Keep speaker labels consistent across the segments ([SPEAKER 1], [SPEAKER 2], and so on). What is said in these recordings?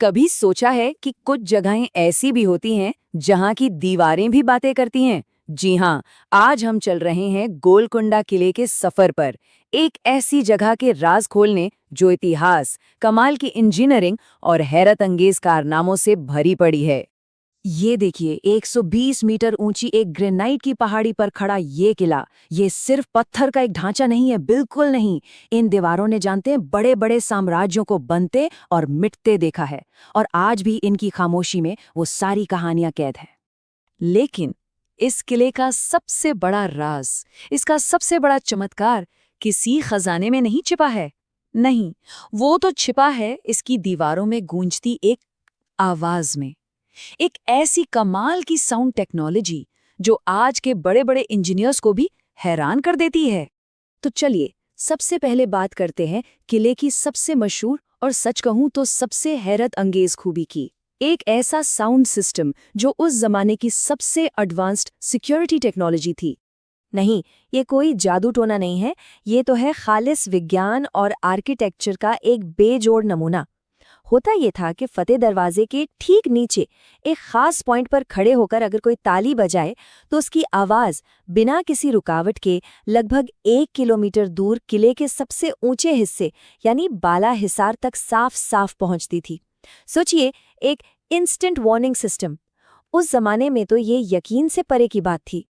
[SPEAKER 1] कभी सोचा है कि कुछ जगहें ऐसी भी होती हैं जहां की दीवारें भी बातें करती हैं? जी हाँ, आज हम चल रहे हैं गोलकुंडा किले के सफर पर, एक ऐसी जगह के राज खोलने जो इतिहास, कमाल की इंजीनियरिंग और हैरत अंगेज कारनामों से भरी पड़ी है। ये देखिए, 120 मीटर ऊंची एक ग्रेनाइट की पहाड़ी पर खड़ा ये किला, ये सिर्फ पत्थर का एक ढांचा नहीं है, बिल्कुल नहीं। इन दीवारों ने, जानते हैं, बड़े बड़े साम्राज्यों को बनते और मिटते देखा है, और आज भी इनकी खामोशी में वो सारी कहानियां कैद हैं। लेकिन इस किले का सबसे बड़ा राज, इसका सबसे बड़ा चमत्कार किसी खजाने में नहीं छिपा है। नहीं, वो तो छिपा है इसकी दीवारों में गूंजती एक आवाज में। एक ऐसी कमाल की साउंड टेक्नोलॉजी जो आज के बड़े बड़े इंजीनियर्स को भी हैरान कर देती है। तो चलिए सबसे पहले बात करते हैं किले की सबसे मशहूर और सच कहूं तो सबसे हैरत अंगेज खूबी की। एक ऐसा साउंड सिस्टम जो उस जमाने की सबसे एडवांस्ड सिक्योरिटी टेक्नोलॉजी थी। नहीं, ये कोई जादू टोना नहीं है, ये तो है खालिस विज्ञान और आर्किटेक्चर का एक बेजोड़ नमूना। होता ये था कि फतेह दरवाजे के ठीक नीचे एक खास पॉइंट पर खड़े होकर अगर कोई ताली बजाए तो उसकी आवाज बिना किसी रुकावट के लगभग 1 किलोमीटर दूर किले के सबसे ऊंचे हिस्से यानी बाला हिसार तक साफ साफ पहुंचती थी। सोचिए, एक इंस्टेंट वार्निंग सिस्टम। उस जमाने में तो ये यकीन से परे की बात थी।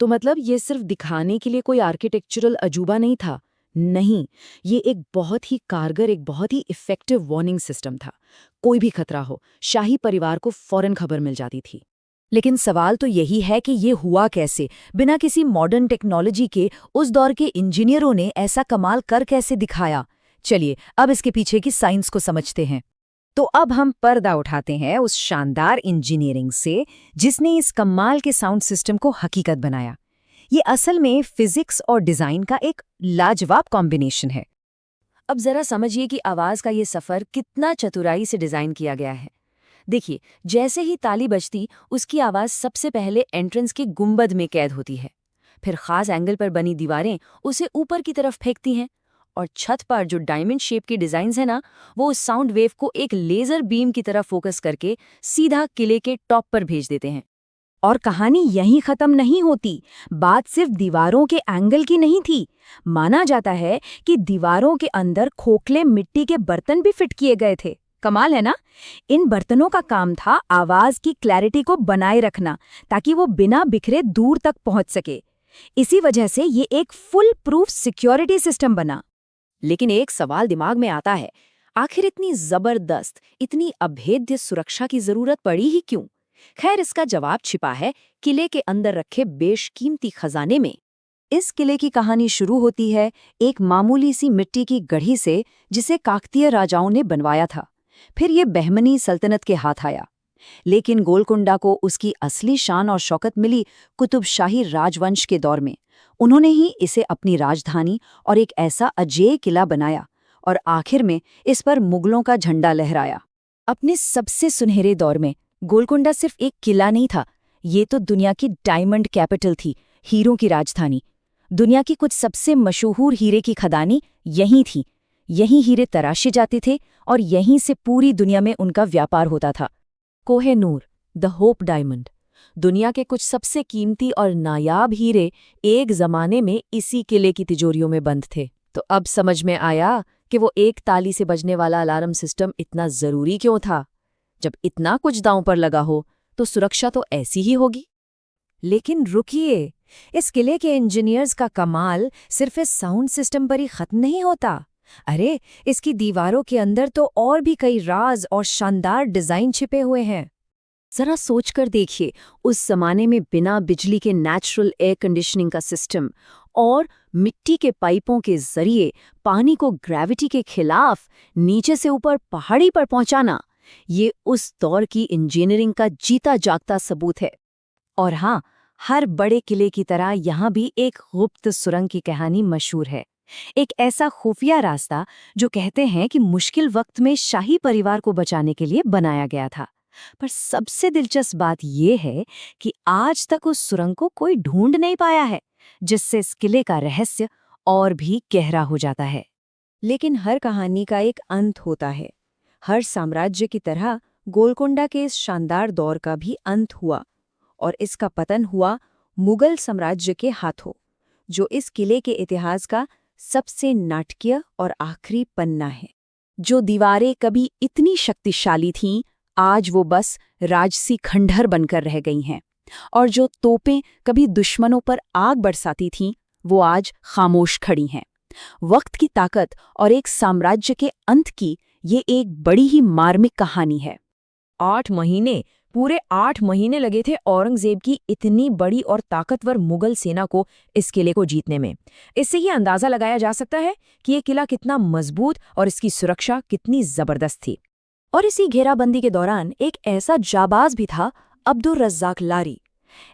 [SPEAKER 1] तो मतलब ये सिर्फ दिखाने के लिए कोई आर्किटेक्चरल अजूबा नहीं था। नहीं, ये एक बहुत ही कारगर, एक बहुत ही इफेक्टिव वार्निंग सिस्टम था। कोई भी खतरा हो, शाही परिवार को फौरन खबर मिल जाती थी। लेकिन सवाल तो यही है कि ये हुआ कैसे? बिना किसी मॉडर्न टेक्नोलॉजी के उस दौर के इंजीनियरों ने ऐसा कमाल कर कैसे दिखाया? चलिए अब इसके पीछे की साइंस को समझते हैं। तो अब हम पर्दा उठाते हैं उस शानदार इंजीनियरिंग से जिसने इस कमाल के साउंड सिस्टम को हकीकत बनाया। ये असल में फिजिक्स और डिजाइन का एक लाजवाब कॉम्बिनेशन है। अब जरा समझिए कि आवाज का ये सफर कितना चतुराई से डिजाइन किया गया है। देखिए, जैसे ही ताली बजती उसकी आवाज सबसे पहले एंट्रेंस के गुंबद में कैद होती है। फिर खास एंगल पर बनी दीवारें उसे ऊपर की तरफ फेंकती हैं, और छत पर जो डायमंड शेप की डिजाइन्स हैं ना, वो उस साउंड वेव को एक लेजर बीम की तरह फोकस करके सीधा किले के टॉप पर भेज देते हैं। और कहानी यहीं खत्म नहीं होती। बात सिर्फ दीवारों के एंगल की नहीं थी। माना जाता है कि दीवारों के अंदर खोखले मिट्टी के बर्तन भी फिट किए गए थे। कमाल है ना? इन बर्तनों का काम था आवाज की क्लैरिटी को बनाए रखना, ताकि वो बिना बिखरे दूर तक पहुंच सके। इसी वजह से ये एक फुल प्रूफ सिक्योरिटी सिस्टम बना। लेकिन एक सवाल दिमाग में आता है, आखिर इतनी जबरदस्त, इतनी अभेद्य सुरक्षा की जरूरत पड़ी ही क्यों? खैर, इसका जवाब छिपा है किले के अंदर रखे बेशकीमती खजाने में। इस किले की कहानी शुरू होती है एक मामूली सी मिट्टी की गढ़ी से जिसे काकतीय राजाओं ने बनवाया था। फिर ये बहमनी सल्तनत के हाथ आया। लेकिन गोलकुंडा को उसकी असली शान और शौकत मिली कुतुबशाही राजवंश के दौर में। उन्होंने ही इसे अपनी राजधानी और एक ऐसा अजेय किला बनाया, और आखिर में इस पर मुगलों का झंडा लहराया। अपने सबसे सुनहरे दौर में गोलकुंडा सिर्फ एक किला नहीं था, ये तो दुनिया की डायमंड कैपिटल थी, हीरों की राजधानी। दुनिया की कुछ सबसे मशहूर हीरे की खदानी यहीं थी। यहीं हीरे तराशे जाते थे और यहीं से पूरी दुनिया में उनका व्यापार होता था। कोह-ए-नूर, द होप डायमंड, दुनिया के कुछ सबसे कीमती और नायाब हीरे एक जमाने में इसी किले की तिजोरियों में बंद थे। तो अब समझ में आया कि वो एक ताली से बजने वाला अलार्म सिस्टम इतना जरूरी क्यों था। जब इतना कुछ दांव पर लगा हो तो सुरक्षा तो ऐसी ही होगी। लेकिन रुकिए, इस किले के इंजीनियर्स का कमाल सिर्फ इस साउंड सिस्टम पर ही खत्म नहीं होता। अरे, इसकी दीवारों के अंदर तो और भी कई राज और शानदार डिजाइन छिपे हुए हैं। जरा सोचकर देखिए, उस जमाने में बिना बिजली के नेचुरल एयर कंडीशनिंग का सिस्टम और मिट्टी के पाइपों के जरिए पानी को ग्रेविटी के खिलाफ नीचे से ऊपर पहाड़ी पर पहुंचाना, ये उस दौर की इंजीनियरिंग का जीता जागता सबूत है। और हाँ, हर बड़े किले की तरह यहाँ भी एक गुप्त सुरंग की कहानी मशहूर है। एक ऐसा खुफिया रास्ता जो कहते हैं कि मुश्किल वक्त में शाही परिवार को बचाने के लिए बनाया गया था। पर सबसे दिलचस्प बात यह है कि आज तक उस सुरंग को कोई ढूंढ नहीं पाया है, जिससे इस किले का रहस्य और भी गहरा हो जाता है। लेकिन हर कहानी का एक अंत होता है। हर साम्राज्य की तरह गोलकोंडा के इस शानदार दौर का भी अंत हुआ और इसका पतन हुआ मुगल साम्राज्य के हाथों, जो इस किले के इतिहास का सबसे नाटकीय और आखिरी पन्ना है। जो दीवारें कभी इतनी शक्तिशाली थीं, आज वो बस राजसी खंडहर बनकर रह गई हैं, और जो तोपें कभी दुश्मनों पर आग बरसाती थीं, वो आज खामोश खड़ी हैं। वक्त की ताकत और एक साम्राज्य के अंत की ये एक बड़ी ही मार्मिक कहानी है। 8 महीने लगे थे औरंगजेब की इतनी बड़ी और ताकतवर मुगल सेना को इस किले को जीतने में। इससे ही अंदाजा लगाया जा सकता है कि ये किला कितना मजबूत और इसकी सुरक्षा कितनी जबरदस्त थी। और इसी घेराबंदी के दौरान एक ऐसा जाबाज भी था, अब्दुल रज्जाक लारी,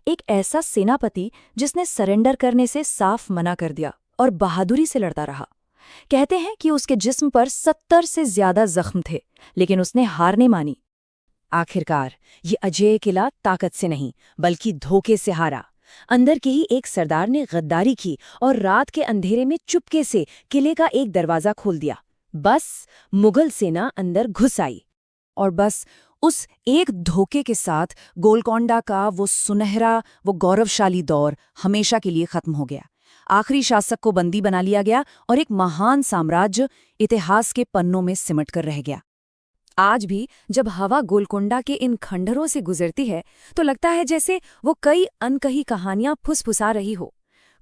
[SPEAKER 1] एक ऐसा सेनापति जिसने सरेंडर करने से साफ मना कर दिया और बहादुरी से लड़ता रहा। कहते हैं कि उसके जिस्म पर 70 से ज्यादा जख्म थे, लेकिन उसने हार नहीं मानी। आखिरकार ये अजेय किला ताकत से नहीं बल्कि धोखे से हारा। अंदर के ही एक सरदार ने गद्दारी की और रात के अंधेरे में चुपके से किले का एक दरवाजा खोल दिया। बस मुगल सेना अंदर घुस आई और बस उस एक धोखे के साथ गोलकोंडा का वो सुनहरा, वो गौरवशाली दौर हमेशा के लिए खत्म हो गया। आखिरी शासक को बंदी बना लिया गया और एक महान साम्राज्य इतिहास के पन्नों में सिमट कर रह गया। आज भी जब हवा गोलकोंडा के इन खंडहरों से गुजरती है तो लगता है जैसे वो कई अनकही कहानियां फुसफुसा रही हो।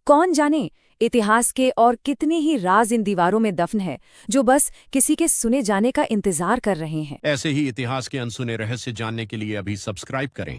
[SPEAKER 1] कौन जाने इतिहास के और कितने ही राज इन दीवारों में दफन है, जो बस किसी के सुने जाने का इंतजार कर रहे हैं।
[SPEAKER 2] ऐसे ही इतिहास के अनसुने रहस्य जानने के लिए अभी सब्सक्राइब करें।